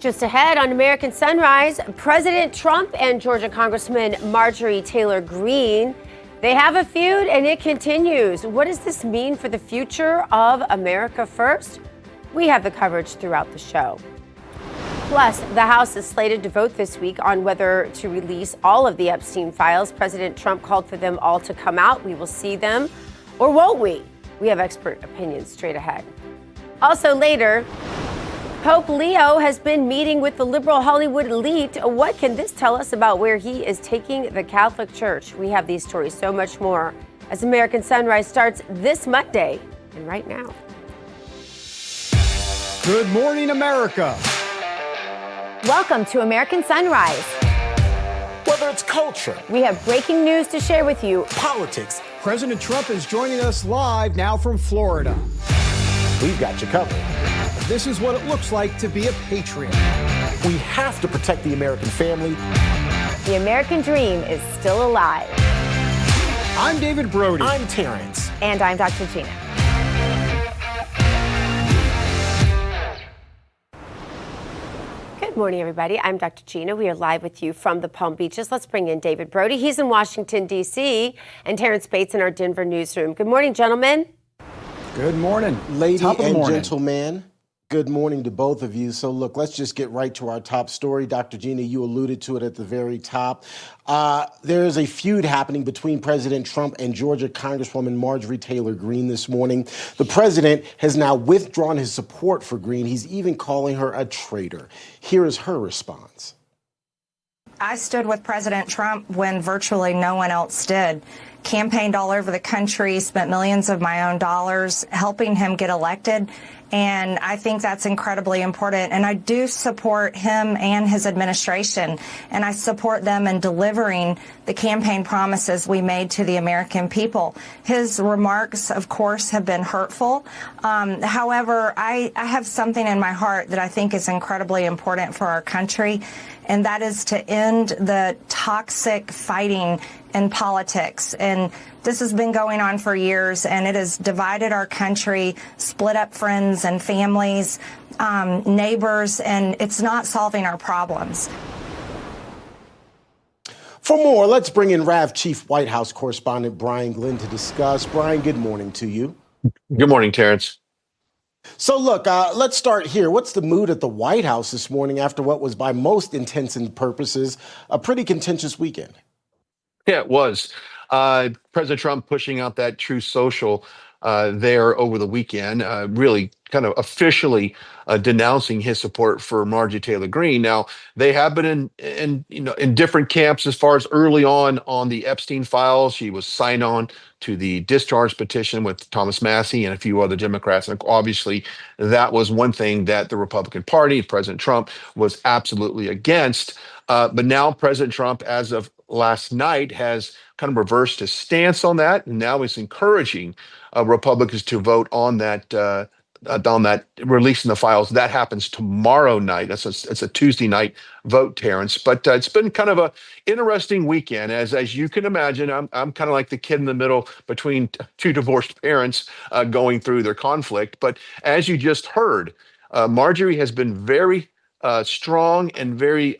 Just ahead on American Sunrise, President Trump and Georgia Congressman Marjorie Taylor Greene, they have a feud and it continues. What does this mean for the future of America First? We have the coverage throughout the show. Plus, the House is slated to vote this week on whether to release all of the Epstein files. President Trump called for them all to come out. We will see them, or won't we? We have expert opinions straight ahead. Also later, Pope Leo has been meeting with the liberal Hollywood elite. What can this tell us about where he is taking the Catholic Church? We have these stories, so much more, as American Sunrise starts this Monday and right now. Good morning, America. Welcome to American Sunrise. Whether it's culture, We have breaking news to share with you. politics, President Trump is joining us live now from Florida. we've got you covered. This is what it looks like to be a patriot. We have to protect the American family. The American dream is still alive. I'm David Brody. I'm Terrence. And I'm Dr. Gina. Good morning, everybody. I'm Dr. Gina. We are live with you from the Palm Beaches. Let's bring in David Brody. He's in Washington, D.C., and Terrence Bates in our Denver newsroom. Good morning, gentlemen. Good morning. Lady Top of the and morning. gentlemen, good morning to both of you. So look, let's just get right to our top story. Dr. Gina, you alluded to it at the very top. There is a feud happening between President Trump and Georgia Congresswoman Marjorie Taylor Greene this morning. The president has now withdrawn his support for Greene. He's even calling her a traitor. Here is her response. I stood with President Trump when virtually no one else did. Campaigned all over the country, spent millions of my own dollars helping him get elected. And I think that's incredibly important. And I do support him and his administration. And I support them in delivering the campaign promises we made to the American people. His remarks, of course, have been hurtful. However, I have something in my heart that I think is incredibly important for our country. And that is to end the toxic fighting in politics. And this has been going on for years, and it has divided our country, split up friends and families, neighbors, and it's not solving our problems. For more, let's bring in RAV Chief White House Correspondent Brian Glenn to discuss. Brian, good morning to you. Good morning, Terrence. So look, let's start here. What's the mood at the White House this morning after what was, by most intents and purposes, a pretty contentious weekend? Yeah, it was. President Trump pushing out that True Social there over the weekend, really kind of officially denouncing his support for Marjorie Taylor Greene. Now, they have been in different camps as far as early on the Epstein files. She was signed on to the discharge petition with Thomas Massie and a few other Democrats. And obviously, that was one thing that the Republican Party, President Trump, was absolutely against. But now President Trump, as of last night, has kind of reversed his stance on that, and now is encouraging Republicans to vote on that releasing the files. That happens tomorrow night. It's a Tuesday night vote, Terrence. But it's been kind of a interesting weekend, as you can imagine. I'm kind of like the kid in the middle between two divorced parents going through their conflict. But as you just heard, Marjorie has been very strong and very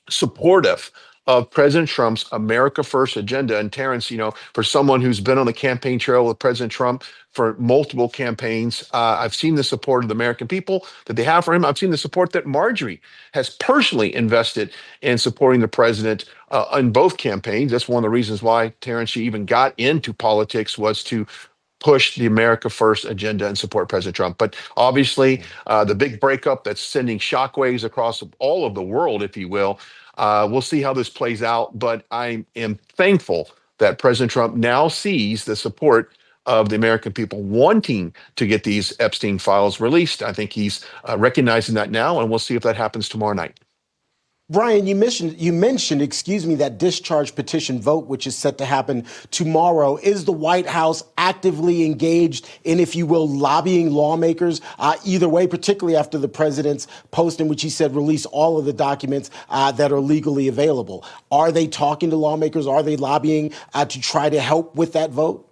supportive of President Trump's America First agenda. And Terrence, for someone who's been on the campaign trail with President Trump for multiple campaigns, I've seen the support of the American people that they have for him. I've seen the support that Marjorie has personally invested in supporting the president in both campaigns. That's one of the reasons why, Terrence, she even got into politics, was to push the America First agenda and support President Trump. But obviously, the big breakup that's sending shockwaves across all of the world, if you will, we'll see how this plays out. But I am thankful that President Trump now sees the support of the American people wanting to get these Epstein files released. I think he's recognizing that now, and we'll see if that happens tomorrow night. Brian, you mentioned, that discharge petition vote, which is set to happen tomorrow. Is the White House actively engaged in, if you will, lobbying lawmakers either way, particularly after the president's post in which he said release all of the documents that are legally available? Are they talking to lawmakers? Are they lobbying to try to help with that vote?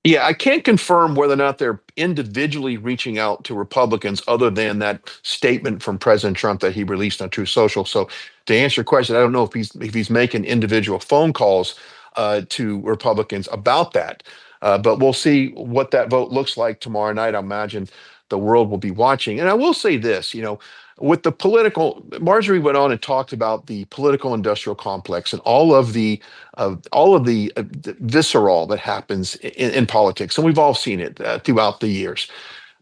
Yeah, I can't confirm whether or not they're individually reaching out to Republicans other than that statement from President Trump that he released on Truth Social. So to answer your question, I don't know if he's making individual phone calls to Republicans about that. But we'll see what that vote looks like tomorrow night. I imagine the world will be watching. And I will say this, with the political, Marjorie went on and talked about the political industrial complex and all of the visceral that happens in politics, and we've all seen it throughout the years.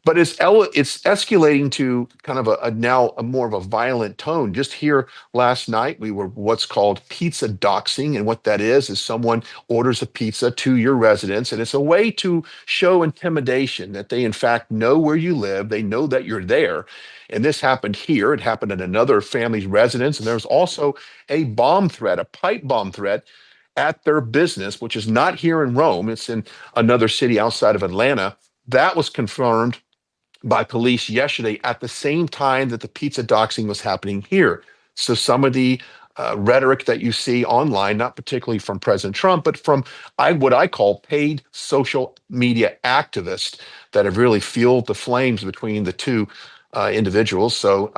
But it's escalating to kind of now a more of a violent tone. Just here last night, we were what's called pizza doxing, and what that is someone orders a pizza to your residence, and it's a way to show intimidation that they in fact know where you live, they know that you're there. And this happened here. It happened at another family's residence, and there's also a bomb threat, a pipe bomb threat at their business, which is not here in Rome. It's in another city outside of Atlanta. That was confirmed by police yesterday at the same time that the pizza doxing was happening here. So some of the rhetoric that you see online, not particularly from President Trump, but from what I call paid social media activists that have really fueled the flames between the two individuals. So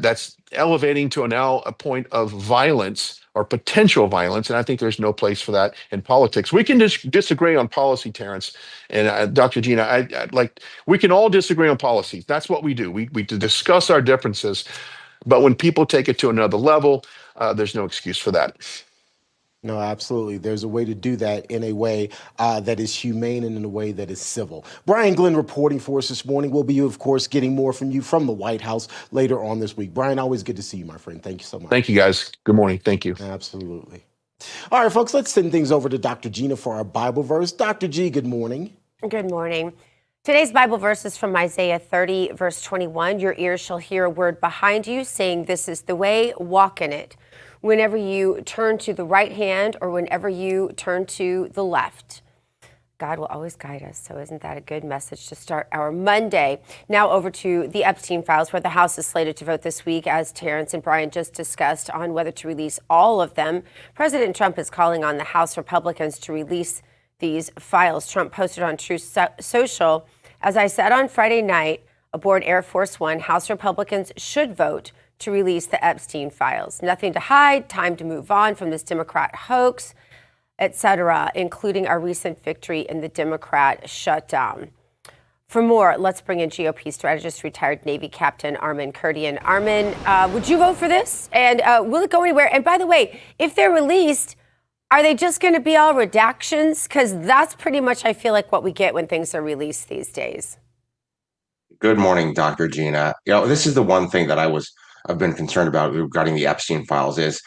that's elevating to now a point of violence or potential violence, and I think there's no place for that in politics. We can disagree on policy, Terrence, and Dr. Gina. We can all disagree on policy. That's what we do. We discuss our differences, but when people take it to another level, there's no excuse for that. No, absolutely. There's a way to do that in a way that is humane and in a way that is civil. Brian Glenn reporting for us this morning. We'll be, of course, getting more from you from the White House later on this week. Brian, always good to see you, my friend. Thank you so much. Thank you, guys. Good morning. Thank you. Absolutely. All right, folks, let's send things over to Dr. Gina for our Bible verse. Dr. G, good morning. Good morning. Today's Bible verse is from Isaiah 30, verse 21. Your ears shall hear a word behind you saying, this is the way, walk in it. Whenever you turn to the right hand or whenever you turn to the left. God will always guide us. So isn't that a good message to start our Monday? Now over to the Epstein files, where the House is slated to vote this week, as Terrence and Brian just discussed, on whether to release all of them. President Trump is calling on the House Republicans to release these files. Trump posted on Truth Social, as I said on Friday night aboard Air Force One, House Republicans should vote to release the Epstein files. Nothing to hide, time to move on from this Democrat hoax, etc., including our recent victory in the Democrat shutdown. For more, let's bring in GOP strategist, retired Navy Captain Armin Kurdian. Armin, would you vote for this? And will it go anywhere? And by the way, if they're released, are they just going to be all redactions? Because that's pretty much, I feel like, what we get when things are released these days. Good morning, Dr. Gina. This is the one thing that I've been concerned about regarding the Epstein files is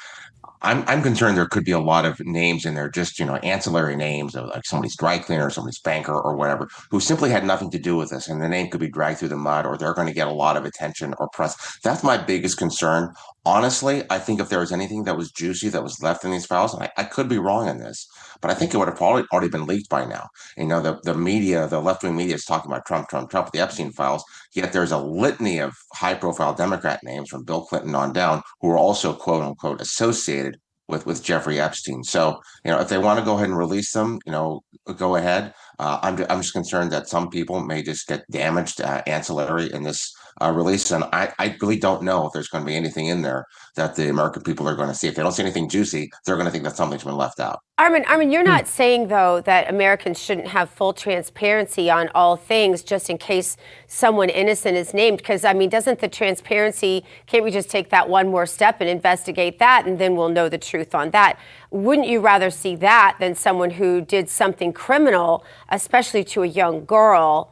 I'm concerned there could be a lot of names in there, just, ancillary names of like somebody's dry cleaner, somebody's banker or whatever, who simply had nothing to do with this. And the name could be dragged through the mud, or they're going to get a lot of attention or press. That's my biggest concern. Honestly, I think if there was anything that was juicy that was left in these files, and I could be wrong in this, but I think it would have probably already been leaked by now. The media, the left-wing media is talking about Trump, the Epstein files, yet there's a litany of high-profile Democrat names from Bill Clinton on down who are also, quote unquote, associated with Jeffrey Epstein. So, if they want to go ahead and release them, go ahead. I'm just concerned that some people may just get damaged ancillary in this release. And I really don't know if there's going to be anything in there that the American people are going to see. If they don't see anything juicy, they're going to think that something's been left out. Armin, you're not saying, though, that Americans shouldn't have full transparency on all things just in case someone innocent is named? Because, doesn't the transparency, can't we just take that one more step and investigate that, and then we'll know the truth on that? Wouldn't you rather see that than someone who did something criminal, especially to a young girl,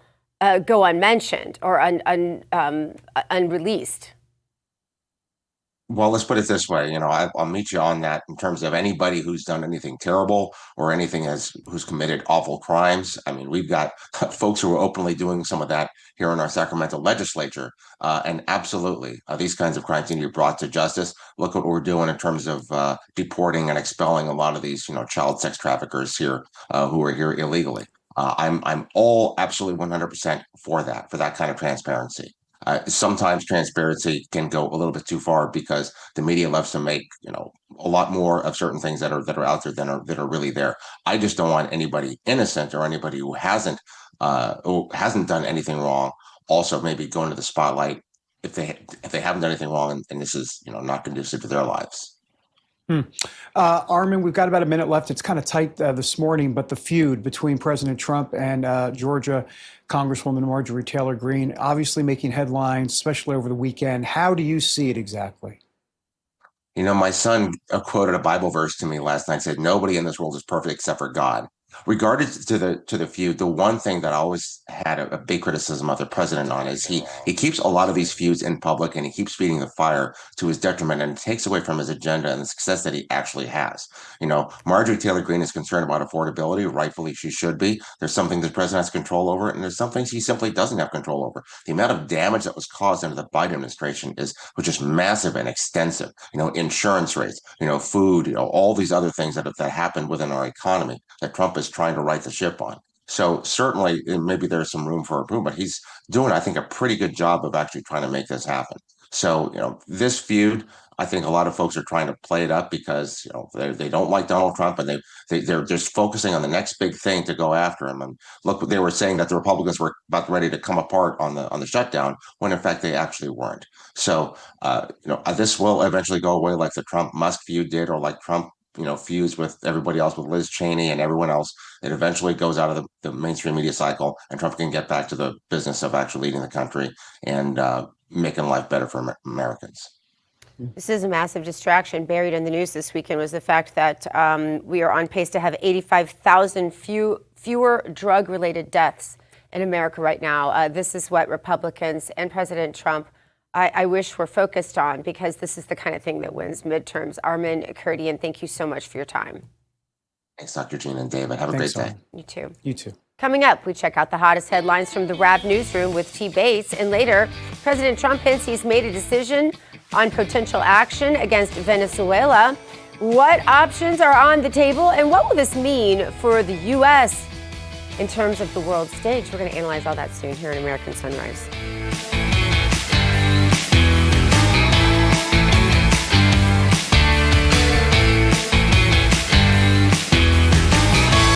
go unmentioned or unreleased? Well, let's put it this way. I'll meet you on that in terms of anybody who's done anything terrible or anything who's committed awful crimes. We've got folks who are openly doing some of that here in our Sacramento legislature. And absolutely, these kinds of crimes need to be brought to justice. Look what we're doing in terms of deporting and expelling a lot of these, child sex traffickers here who are here illegally. I'm all absolutely 100% for that kind of transparency. Sometimes transparency can go a little bit too far because the media loves to make a lot more of certain things that are out there that are really there. I just don't want anybody innocent or anybody who hasn't done anything wrong also maybe go into the spotlight if they haven't done anything wrong and this is not conducive to their lives. Armin, we've got about a minute left. It's kind of tight this morning, but the feud between President Trump and Georgia Congresswoman Marjorie Taylor Greene obviously making headlines, especially over the weekend. How do you see it exactly? My son quoted a Bible verse to me last night, said, "Nobody in this world is perfect except for God." Regarding to the feud, the one thing that I always had a big criticism of the president on is he keeps a lot of these feuds in public and he keeps feeding the fire to his detriment and it takes away from his agenda and the success that he actually has. Marjorie Taylor Greene is concerned about affordability. Rightfully, she should be. There's some things the president has control over, and there's some things he simply doesn't have control over. The amount of damage that was caused under the Biden administration was just massive and extensive. Insurance rates, food, all these other things that happened within our economy that Trump is trying to right the ship on. So certainly, maybe there's some room for improvement. He's doing, I think, a pretty good job of actually trying to make this happen. So, this feud, I think a lot of folks are trying to play it up because, they don't like Donald Trump and they're just focusing on the next big thing to go after him. And look, they were saying that the Republicans were about ready to come apart on the shutdown when in fact they actually weren't. So, this will eventually go away like the Trump-Musk feud did, or like Trump feuds with everybody else, with Liz Cheney and everyone else. It eventually goes out of the mainstream media cycle, and Trump can get back to the business of actually leading the country and making life better for Americans. This is a massive distraction. Buried in the news this weekend was the fact that we are on pace to have 85,000 fewer drug-related deaths in America right now. This is what Republicans and President Trump, I wish, were focused on, because this is the kind of thing that wins midterms. Armin Kurdian, thank you so much for your time. Thanks, Dr. Gina and David. Have a great day. You too. You too. Coming up, we check out the hottest headlines from the Rab Newsroom with T. Bates. And later, President Trump hints he's made a decision on potential action against Venezuela. What options are on the table, and what will this mean for the U.S. in terms of the world stage? We're going to analyze all that soon here in American Sunrise.